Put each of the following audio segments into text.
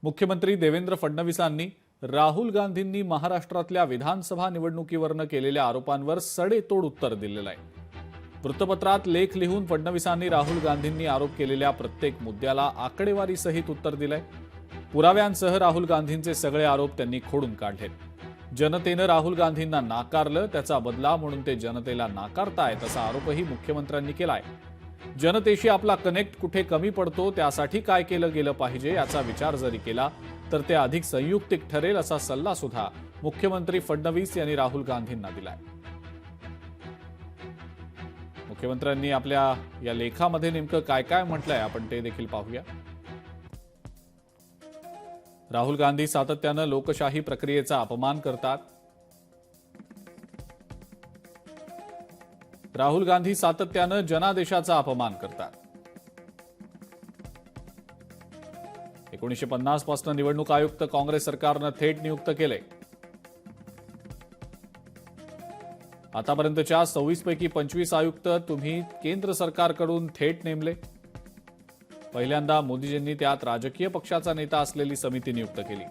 मुख्यमंत्री देवेंद्र फडणवीसांनी राहुल गांधींनी महाराष्ट्रातल्या विधानसभा निवडणुकीवरनं केलेल्या आरोपांवर सडेतोड उत्तर दिलेलं आहे। वृत्तपत्रात लेख लिहून फडणवीसांनी राहुल गांधींनी आरोप केलेल्या प्रत्येक मुद्द्याला आकडेवारीसहित उत्तर दिलंय। पुराव्यांसह राहुल गांधींचे सगळे आरोप त्यांनी खोडून काढलेत। जनतेनं राहुल गांधींना नाकारलं, त्याचा बदला म्हणून ते जनतेला नाकारतायत असा आरोपही मुख्यमंत्र्यांनी केलाय। जनतेशी आपला कनेक्ट कुठे कमी पडतो, त्यासाठी काय केलं गेलं पाहिजे याचा विचार जरी केला तर ते अधिक संयुक्तिक ठरेल असा सल्ला सुद्धा मुख्यमंत्री फडणवीस यांनी राहुल गांधींना दिलाय। मुख्यमंत्र्यांनी आपल्या या लेखामध्ये नेमकं काय काय म्हटलंय आपण ते देखील पाहूया। राहुल गांधी सातत्यानं लोकशाही प्रक्रियेचा अपमान करतात। राहुल गांधी सातत्यानं जनादेशाचा अपमान करतात। 1950 पासून निवडणूक आयुक्त काँग्रेस सरकारनं थेट नियुक्त केले। आतापर्यंतच्या 26 पैकी 25 आयुक्त तुम्ही केंद्र सरकारकडून थेट नेमले। पहिल्यांदा मोदीजींनी त्यात राजकीय पक्षाचा नेता असलेली समिती नियुक्त केली।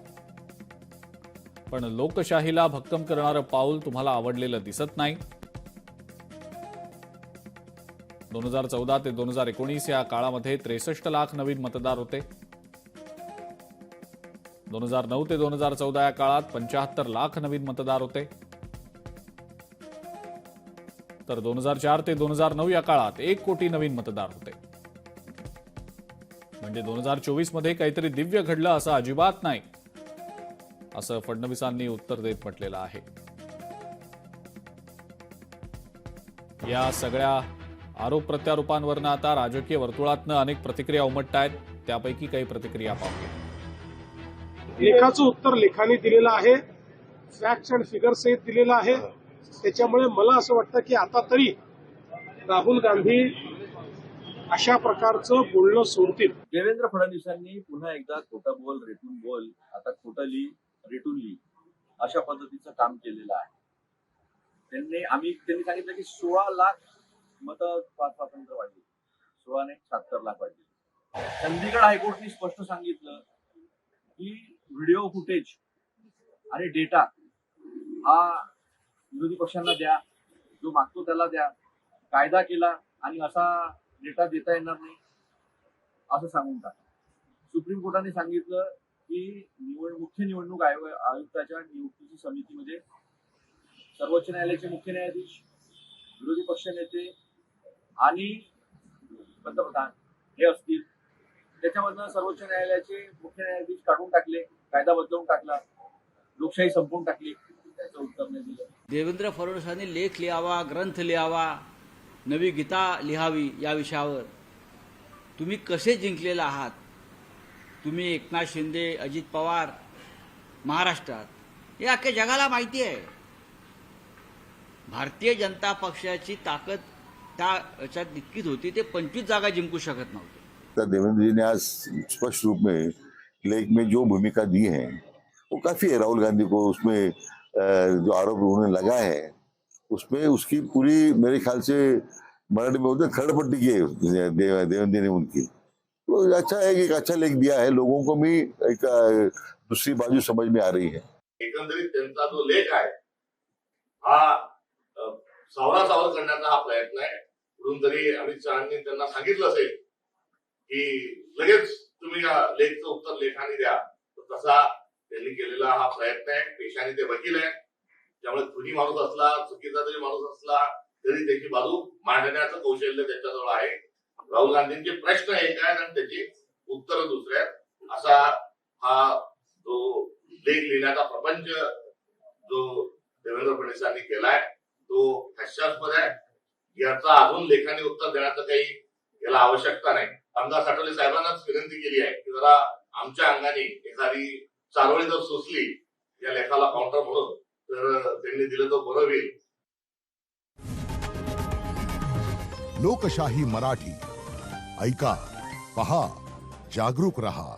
पण लोकशाहीला भक्कम करणारं पाऊल तुम्हाला आवडलेलं दिसत नाही। 2014 ते 2019 या काळामध्ये 63 लाख नवीन मतदार होते। 2009 ते 2014 या काळात 75 लाख नवीन मतदार होते। तर 2004 ते 2009 या काळात 1 कोटी नवीन मतदार होते। म्हणजे 2024 मध्ये काहीतरी दिव्य घडलं असं अजिबात नाही, असं फडणवीसांनी उत्तर देत म्हटलेलं आहे। या सगळ्या आरोप प्रत्यारोपांवरनं आता राजकीय वर्तुळातनं अनेक प्रतिक्रिया उमटतायत। त्यापैकी काही प्रतिक्रिया पाहूया। लेखाचं उत्तर लेखाने दिलेलं आहे, फॅक्ट्स अँड फिगर्स सहित दिलेलं आहे। त्याच्यामुळे मला असं वाटतं की आता तरी राहुल गांधी अशा प्रकारचं बोलणं सोडतील। देवेंद्र फडणवीसांनी पुन्हा एकदा खोटं बोल रेटून बोल, आता खोटं लिही रेटून लिही अशा पद्धतीचं काम केलेलं आहे। त्यांनी सांगितलं की 16 लाख मतं स्वातंत्र्य वाढली, 16 ने 76 लाख वाढली। चंदीगड हायकोर्टने स्पष्ट सांगितलं की व्हिडिओ फुटेज आणि डेटा हा विरोधी पक्षांना द्या, जो मागतो त्याला द्या। कायदा केला आणि असा डेटा देता येणार नाही असं सांगून टाकलं। सुप्रीम कोर्टाने सांगितलं की मुख्य निवडणूक आयुक्ताच्या नियुक्तीची समितीमध्ये सर्वोच्च न्यायालयाचे मुख्य न्यायाधीश, विरोधी पक्ष नेते आणि पंतप्रधान हे असतील। त्याच्यामधनं सर्वोच्च न्यायालयाचे मुख्य न्यायाधीश काढून टाकले, कायदा बदलवून टाकला, लोकशाही संपवून टाकली। त्याचं उत्तर नाही दिलं। देवेंद्र फडणवीसांनी लेख लिहावा, ग्रंथ लिहावा, नवी गीता लिहावी या विषयावर तुम्ही कसे जिंकलेले आहात। तुम्ही एकनाथ शिंदे, अजित पवार महाराष्ट्रात, हे अख्ख्या जगाला माहिती आहे। भारतीय जनता पक्षाची ताकद त्या याच्यात इतकीच होती, ते 25 जागा जिंकू शकत नव्हते। देवेंद्र जी ने आज स्पष्ट रूप में लेख में जो भूमिका दी है वो काफी है। राहुल गांधी को उसमें जो आरोप उन्होंने लगाए हैं उसमें उसकी पूरी मेरे ख्याल से मराठी में बोलते खड़पट्टी की है देवेंद्र जी ने उनकी। तो अच्छा है कि एक अच्छा लेख दिया है, लोगों को भी एक दूसरी बाजू समझ में आ रही है। एकंदरीत त्यांचा जो लेख आहे हा सावरासावर करण्याचा हा प्रयत्न आहे। कुठून तरी अमित शहानी त्यांना सांगितलं असेल की लगेच तुम्ही या लेखचं उत्तर लेखाने द्या, तर तसा त्यांनी केलेला हा प्रयत्न आहे। पेशाने ते वकील आहे, त्यामुळे खुनी माणूस असला, चुकीचा जरी माणूस असला तरी त्याची बाजू मांडण्याचं कौशल्य त्याच्याजवळ आहे। राहुल गांधींचे प्रश्न एक आहेत आणि त्याची उत्तरं दुसरे आहेत, असा हा जो लेख लिहिण्याचा प्रपंच जो देवेंद्र फडणवीसांनी केलाय तो हास्यास्पद आहे। याचा अजून लेखाने उत्तर देण्याचं काही याला आवश्यकता नाही। आमदार साठवले साहेबांनाच विनंती केली आहे की जरा आमच्या अंगाने एखादी चारोळी जर सुचली या लेखाला काउंटर म्हणून तर त्यांनी दिलं तर बरं होईल। लोकशाही मराठी ऐका, पहा, जागरूक रहा।